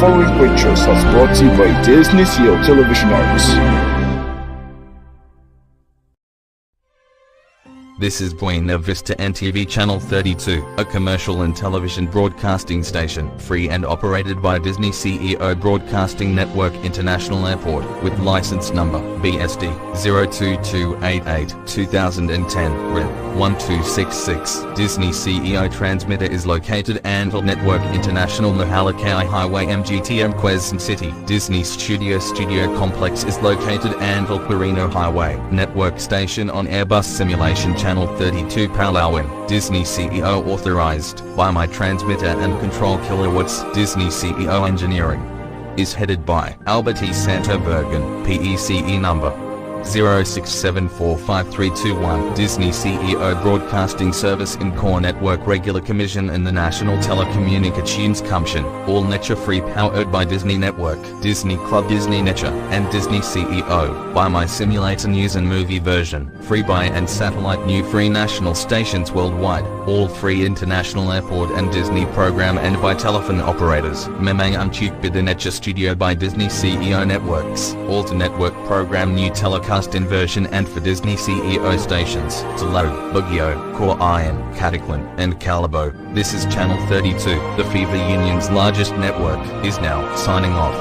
following pictures was brought to you by Disney Seal Television Arts. This is Buena Vista NTV Channel 32, a commercial and television broadcasting station, free and operated by Disney CEO Broadcasting Network International Airport, with license number BSD 02288-2010, RIN 1266. Disney CEO transmitter is located Antle Network International Mahalakai Highway MGTM Quezon City. Disney Studio Complex is located Antle Quirino Highway. Network station on Airbus Simulation Channel 32 Palawan. Disney CEO authorized by my transmitter and control kilowatts. Disney CEO engineering is headed by Albert E. Santo Bergen, PECE number 06745321. Disney CEO Broadcasting Service in Core Network Regular Commission and the National Telecommunications Commission. All nature free powered by Disney Network, Disney Club, Disney Nature, and Disney CEO. By my simulator news and movie version. Free by and satellite new free national stations worldwide. All free international airport and Disney program and by telephone operators. Memang Unchuk Bidinecha Studio by Disney CEO Networks. All to network program new telecast inversion and for Disney CEO stations. Talog, Bugio, Core Iron, Cataclyn, and Calabo. This is Channel 32. The Fever Union's largest network is now signing off.